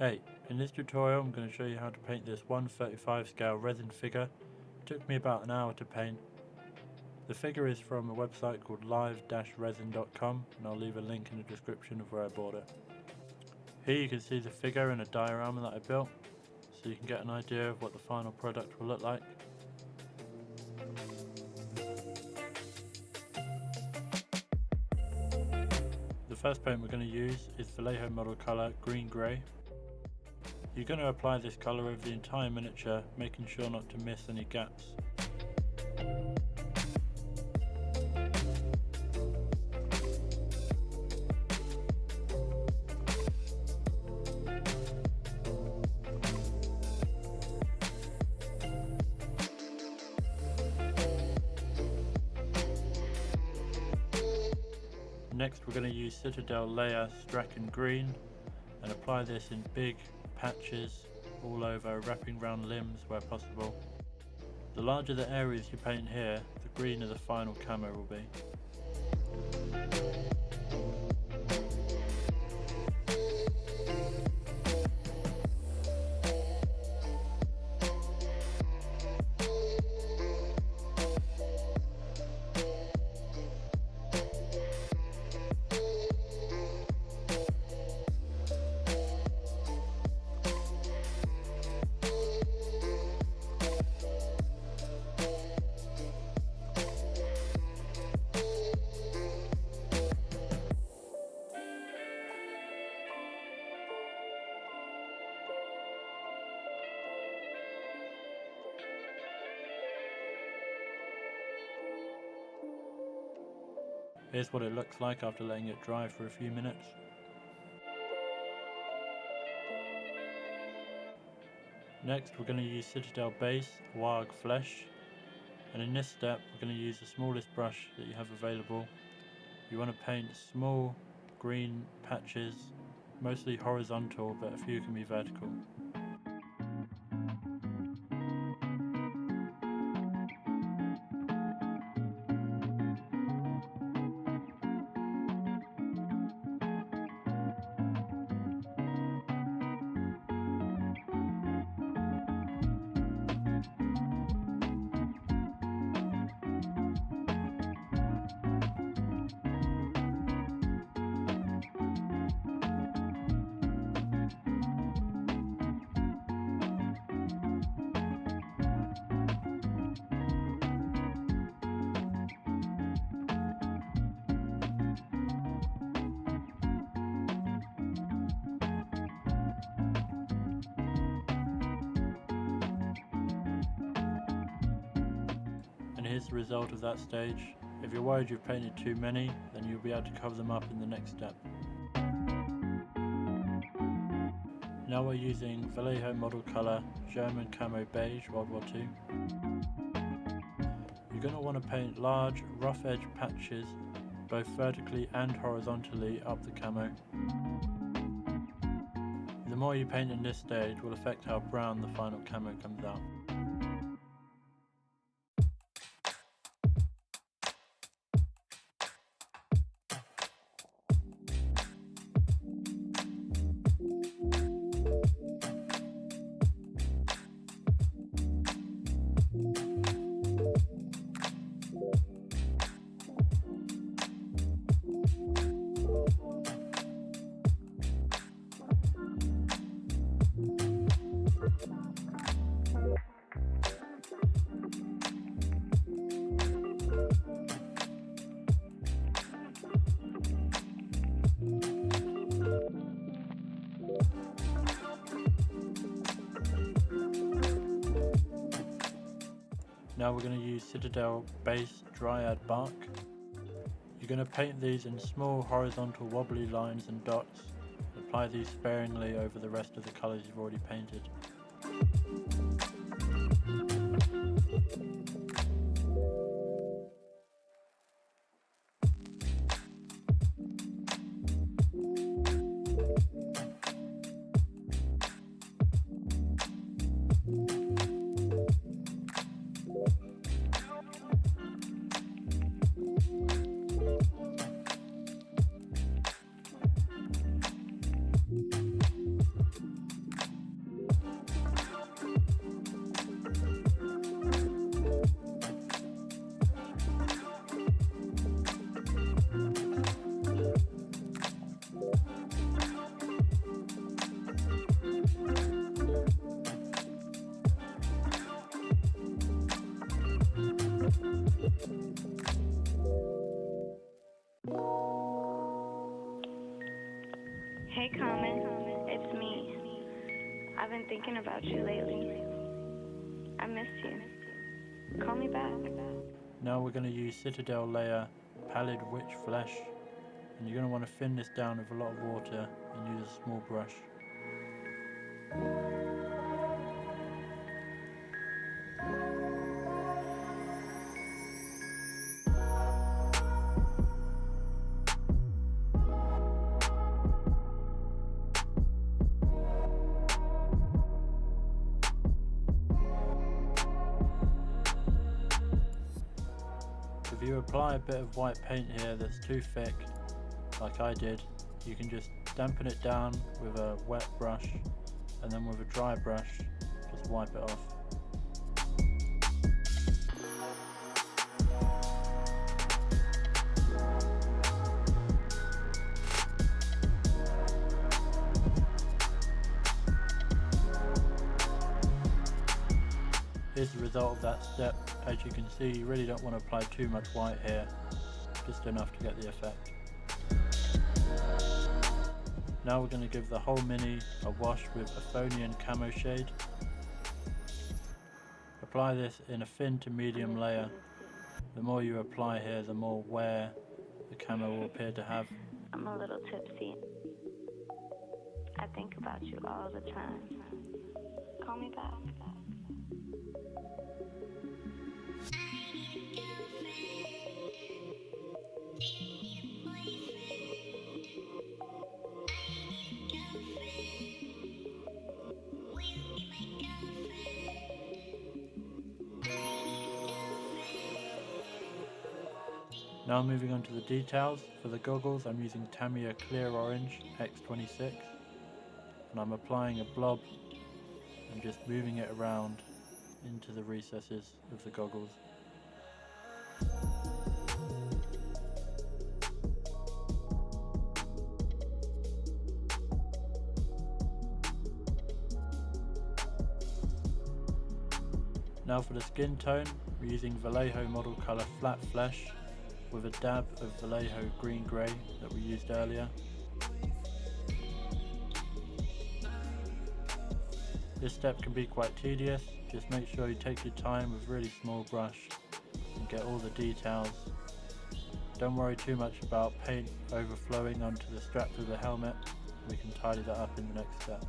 Hey, in this tutorial I'm going to show you how to paint this 1/35 scale resin figure. It took me about an hour to paint. The figure is from a website called live-resin.com, and I'll leave a link in the description of where I bought it. Here you can see the figure in a diorama that I built, so you can get an idea of what the final product will look like. The first paint we're going to use is Vallejo model colour Green Grey. You're going to apply this colour over the entire miniature, making sure not to miss any gaps. Next we're going to use Citadel Layer Strachan Green and apply this in big patches all over, wrapping around limbs where possible. The larger the areas you paint here, the greener the final camo will be. Here's what it looks like after letting it dry for a few minutes. Next we're going to use Citadel Base Warg Flesh, and in this step we're going to use the smallest brush that you have available. You want to paint small green patches, mostly horizontal, but a few can be vertical. And here's the result of that stage. If you're worried you've painted too many, then you'll be able to cover them up in the next step. Now we're using Vallejo model colour German Camo Beige World War II. You're going to want to paint large, rough edge patches, both vertically and horizontally up the camo. The more you paint in this stage will affect how brown the final camo comes out. Now we're going to use Citadel Base Dryad Bark. You're going to paint these in small horizontal wobbly lines and dots. Apply these sparingly over the rest of the colours you've already painted. I've been thinking about you lately. I missed you. Call me back. Now we're going to use Citadel Layer Pallid Witch Flesh, and you're going to want to thin this down with a lot of water and use a small brush. If you apply a bit of white paint here that's too thick, like I did, you can just dampen it down with a wet brush, and then with a dry brush, just wipe it off. Here's the result of that step. As you can see, you really don't want to apply too much white here, just enough to get the effect. Now we're going to give the whole mini a wash with Aphonian Camo shade. Apply this in a thin to medium layer. The more you apply here, the more wear the camo will appear to have. I'm a little tipsy. I think about you all the time. Call me back. Now moving on to the details. For the goggles, I'm using Tamiya Clear Orange X26, and I'm applying a blob and just moving it around into the recesses of the goggles. Now for the skin tone, we're using Vallejo model colour Flat Flesh with a dab of Vallejo Green Grey that we used earlier. This step can be quite tedious, just make sure you take your time with a really small brush and get all the details. Don't worry too much about paint overflowing onto the straps of the helmet, we can tidy that up in the next step.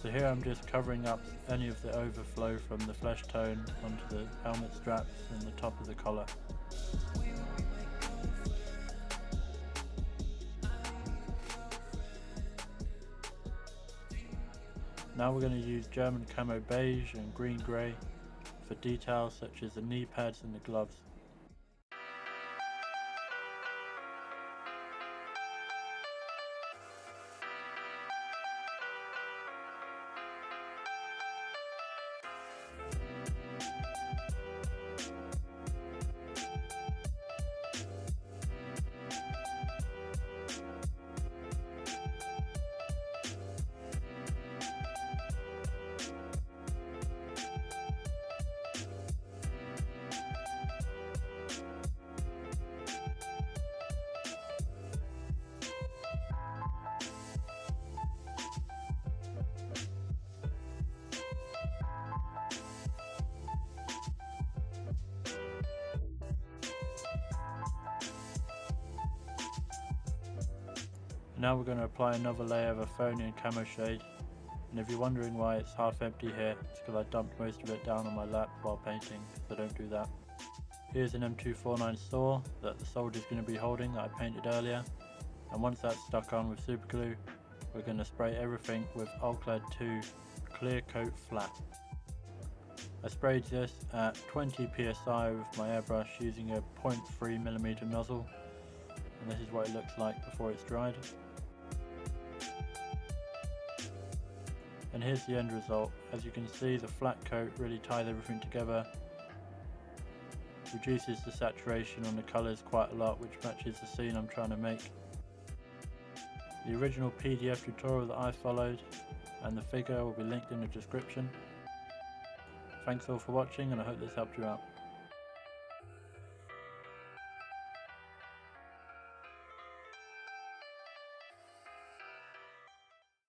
So here I'm just covering up any of the overflow from the flesh tone onto the helmet straps and the top of the collar. Now we're going to use German Camo Beige and Green Grey for details such as the knee pads and the gloves. Now we're going to apply another layer of Aphonian Camo shade, and if you're wondering why it's half empty here, it's because I dumped most of it down on my lap while painting, so don't do that. Here's an M249 saw that the soldier's going to be holding that I painted earlier, and once that's stuck on with super glue, we're going to spray everything with Alclad 2 Clear Coat Flat. I sprayed this at 20 psi with my airbrush using a 0.3mm nozzle, and this is what it looks like before it's dried. And here's the end result. As you can see, the flat coat really ties everything together. reduces the saturation on the colours quite a lot, which matches the scene I'm trying to make. The original PDF tutorial that I followed and the figure will be linked in the description. Thanks all for watching, and I hope this helped you out.